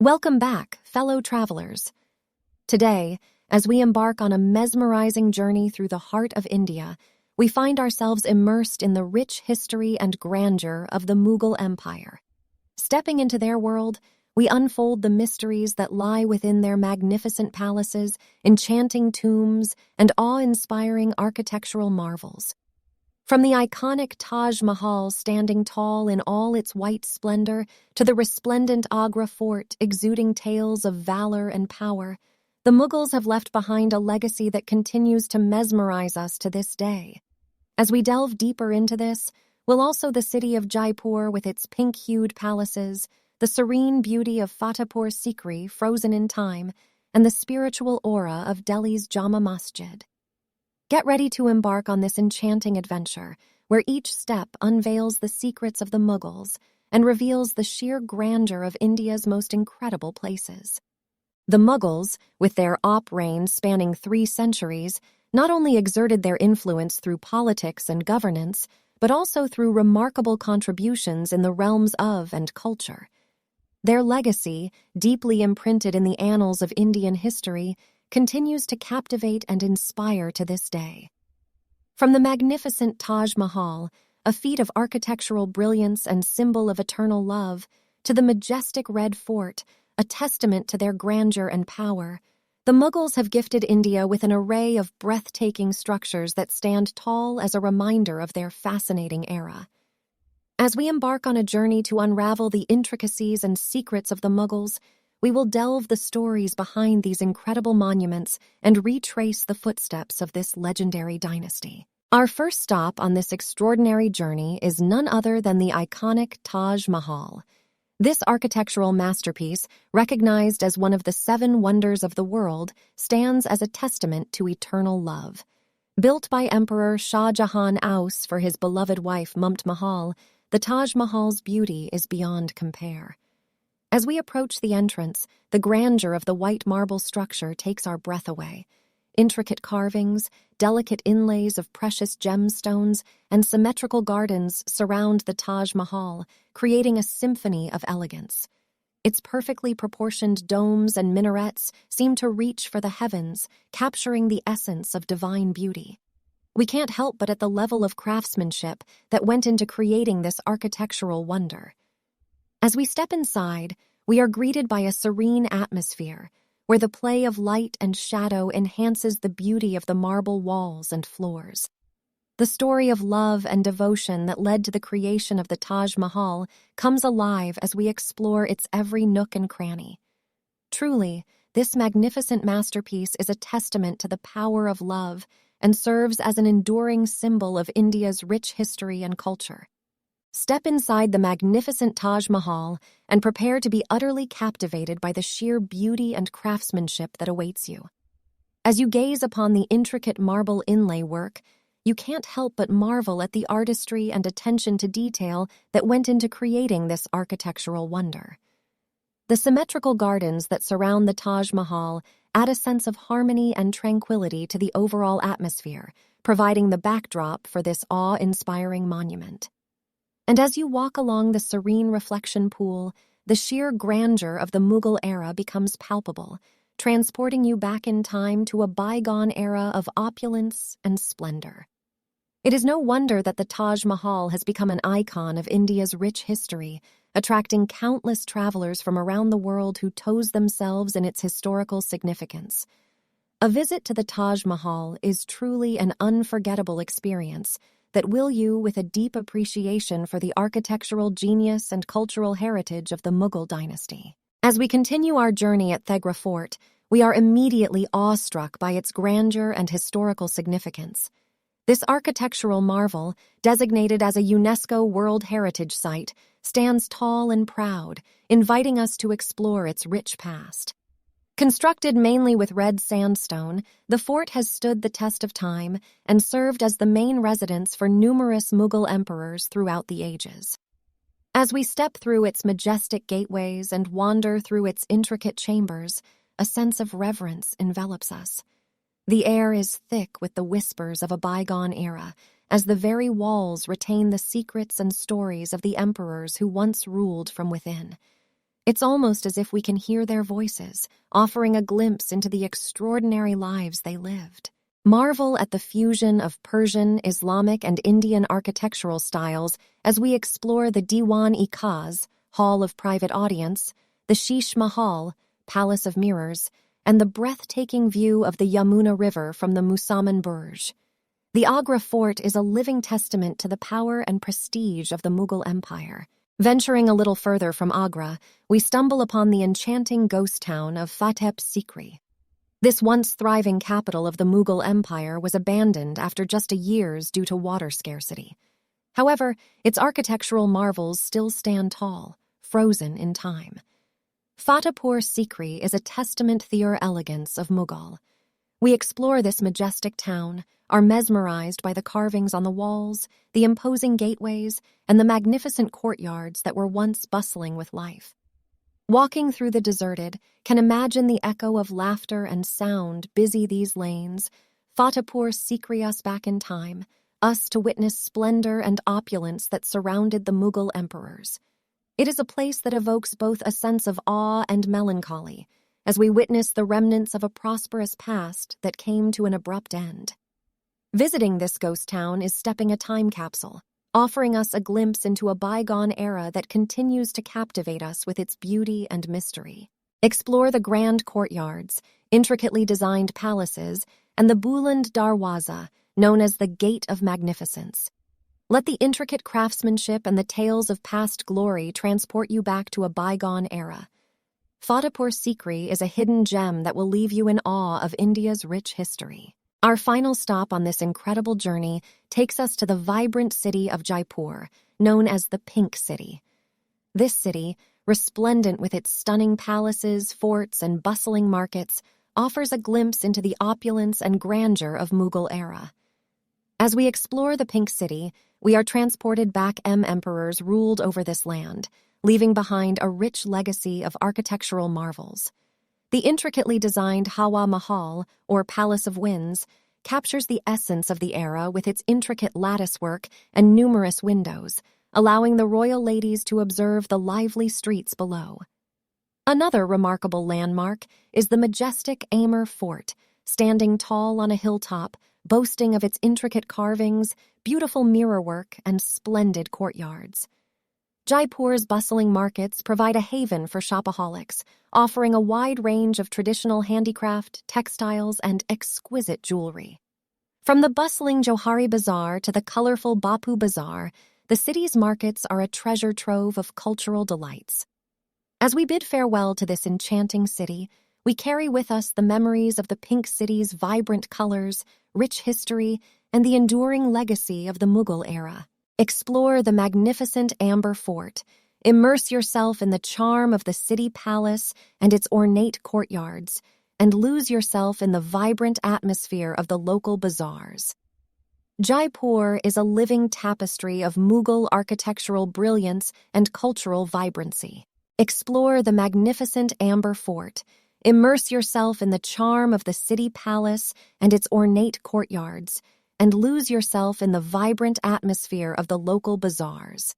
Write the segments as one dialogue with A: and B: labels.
A: Welcome back, fellow travelers. Today, as we embark on a mesmerizing journey through the heart of India, we find ourselves immersed in the rich history and grandeur of the Mughal Empire. Stepping into their world, we unfold the mysteries that lie within their magnificent palaces, enchanting tombs, and awe-inspiring architectural marvels. From the iconic Taj Mahal standing tall in all its white splendor to the resplendent Agra fort exuding tales of valor and power, the Mughals have left behind a legacy that continues to mesmerize us to this day. As we delve deeper into this, will also the city of Jaipur with its pink-hued palaces, the serene beauty of Fatehpur Sikri frozen in time, and the spiritual aura of Delhi's Jama Masjid. Get ready to embark on this enchanting adventure, where each step unveils the secrets of the Mughals and reveals the sheer grandeur of India's most incredible places. The Mughals, with their reign spanning 3 centuries, not only exerted their influence through politics and governance, but also through remarkable contributions in the realms of and culture. Their legacy, deeply imprinted in the annals of Indian history, continues to captivate and inspire to this day. From the magnificent Taj Mahal, a feat of architectural brilliance and symbol of eternal love, to the majestic Red Fort, a testament to their grandeur and power, the Mughals have gifted India with an array of breathtaking structures that stand tall as a reminder of their fascinating era. As we embark on a journey to unravel the intricacies and secrets of the Mughals, we will delve the stories behind these incredible monuments and retrace the footsteps of this legendary dynasty. Our first stop on this extraordinary journey is none other than the iconic Taj Mahal. This architectural masterpiece, recognized as one of the 7 wonders of the world, stands as a testament to eternal love. Built by Emperor Shah Jahan Aus for his beloved wife Mumtaz Mahal, the Taj Mahal's beauty is beyond compare. As we approach the entrance, the grandeur of the white marble structure takes our breath away. Intricate carvings, delicate inlays of precious gemstones, and symmetrical gardens surround the Taj Mahal, creating a symphony of elegance. Its perfectly proportioned domes and minarets seem to reach for the heavens, capturing the essence of divine beauty. We can't help but at the level of craftsmanship that went into creating this architectural wonder. As we step inside, we are greeted by a serene atmosphere, where the play of light and shadow enhances the beauty of the marble walls and floors. The story of love and devotion that led to the creation of the Taj Mahal comes alive as we explore its every nook and cranny. Truly, this magnificent masterpiece is a testament to the power of love and serves as an enduring symbol of India's rich history and culture. Step inside the magnificent Taj Mahal and prepare to be utterly captivated by the sheer beauty and craftsmanship that awaits you. As you gaze upon the intricate marble inlay work, you can't help but marvel at the artistry and attention to detail that went into creating this architectural wonder. The symmetrical gardens that surround the Taj Mahal add a sense of harmony and tranquility to the overall atmosphere, providing the backdrop for this awe-inspiring monument. And as you walk along the serene reflection pool, the sheer grandeur of the Mughal era becomes palpable, transporting you back in time to a bygone era of opulence and splendor. It is no wonder that the Taj Mahal has become an icon of India's rich history, attracting countless travelers from around the world who toes themselves in its historical significance. A visit to the Taj Mahal is truly an unforgettable experience that will you with a deep appreciation for the architectural genius and cultural heritage of the Mughal dynasty. As we continue our journey at Agra Fort, we are immediately awestruck by its grandeur and historical significance. This architectural marvel, designated as a UNESCO World Heritage Site, stands tall and proud, inviting us to explore its rich past. Constructed mainly with red sandstone, the fort has stood the test of time and served as the main residence for numerous Mughal emperors throughout the ages. As we step through its majestic gateways and wander through its intricate chambers, a sense of reverence envelops us. The air is thick with the whispers of a bygone era, as the very walls retain the secrets and stories of the emperors who once ruled from within. It's almost as if we can hear their voices, offering a glimpse into the extraordinary lives they lived. Marvel at the fusion of Persian, Islamic, and Indian architectural styles as we explore the Diwan-e-Khaz, Hall of Private Audience, the Taj Mahal, Palace of Mirrors, and the breathtaking view of the Yamuna River from the Musamman Burj. The Agra Fort is a living testament to the power and prestige of the Mughal Empire. Venturing a little further from Agra, we stumble upon the enchanting ghost town of Fatehpur Sikri. This once thriving capital of the Mughal Empire was abandoned after just a years due to water scarcity. However, its architectural marvels still stand tall, frozen in time. Fatehpur Sikri is a testament to the elegance of Mughal. We explore this majestic town, are mesmerized by the carvings on the walls, the imposing gateways, and the magnificent courtyards that were once bustling with life. Walking through the deserted, can imagine the echo of laughter and sound busy these lanes. Fatehpur Sikri us back in time, us to witness splendor and opulence that surrounded the Mughal emperors. It is a place that evokes both a sense of awe and melancholy, as we witness the remnants of a prosperous past that came to an abrupt end. Visiting this ghost town is stepping a time capsule, offering us a glimpse into a bygone era that continues to captivate us with its beauty and mystery. Explore the grand courtyards, intricately designed palaces, and the Buland Darwaza, known as the Gate of Magnificence. Let the intricate craftsmanship and the tales of past glory transport you back to a bygone era. Fatehpur Sikri is a hidden gem that will leave you in awe of India's rich history. Our final stop on this incredible journey takes us to the vibrant city of Jaipur, known as the Pink City. This city, resplendent with its stunning palaces, forts, and bustling markets, offers a glimpse into the opulence and grandeur of Mughal era. As we explore the Pink City, we are transported back. Emperors ruled over this land, leaving behind a rich legacy of architectural marvels. The intricately designed Hawa Mahal, or Palace of Winds, captures the essence of the era with its intricate latticework and numerous windows, allowing the royal ladies to observe the lively streets below. Another remarkable landmark is the majestic Amber Fort, standing tall on a hilltop, boasting of its intricate carvings, beautiful mirrorwork, and splendid courtyards. Jaipur's bustling markets provide a haven for shopaholics, offering a wide range of traditional handicraft, textiles, and exquisite jewelry. From the bustling Johari Bazaar to the colorful Bapu Bazaar, the city's markets are a treasure trove of cultural delights. As we bid farewell to this enchanting city, we carry with us the memories of the Pink City's vibrant colors, rich history, and the enduring legacy of the Mughal era. Explore the magnificent Amber Fort, immerse yourself in the charm of the city palace and its ornate courtyards, and lose yourself in the vibrant atmosphere of the local bazaars. Jaipur is a living tapestry of Mughal architectural brilliance and cultural vibrancy. Explore the magnificent Amber Fort, immerse yourself in the charm of the city palace and its ornate courtyards, and lose yourself in the vibrant atmosphere of the local bazaars.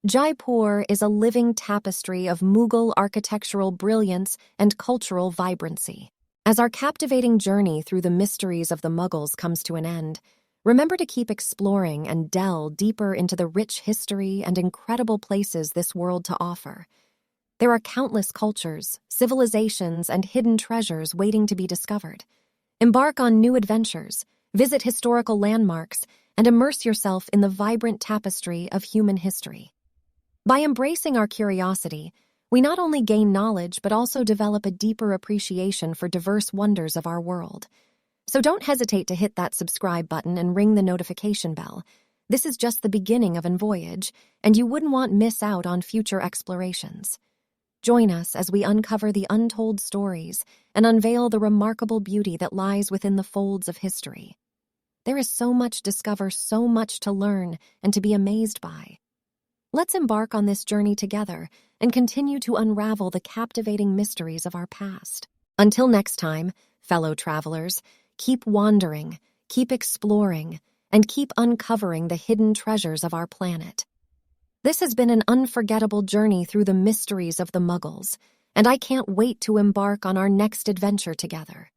A: Jaipur is a living tapestry of Mughal architectural brilliance and cultural vibrancy. As our captivating journey through the mysteries of the Mughals comes to an end, remember to keep exploring and delve deeper into the rich history and incredible places this world to offer. There are countless cultures, civilizations, and hidden treasures waiting to be discovered. Embark on new adventures, visit historical landmarks, and immerse yourself in the vibrant tapestry of human history. By embracing our curiosity, we not only gain knowledge but also develop a deeper appreciation for diverse wonders of our world. So don't hesitate to hit that subscribe button and ring the notification bell. This is just the beginning of an voyage, and you wouldn't want to miss out on future explorations. Join us as we uncover the untold stories and unveil the remarkable beauty that lies within the folds of history. There is so much to discover, so much to learn, and to be amazed by. Let's embark on this journey together and continue to unravel the captivating mysteries of our past. Until next time, fellow travelers, keep wandering, keep exploring, and keep uncovering the hidden treasures of our planet. This has been an unforgettable journey through the mysteries of the Mughals, and I can't wait to embark on our next adventure together.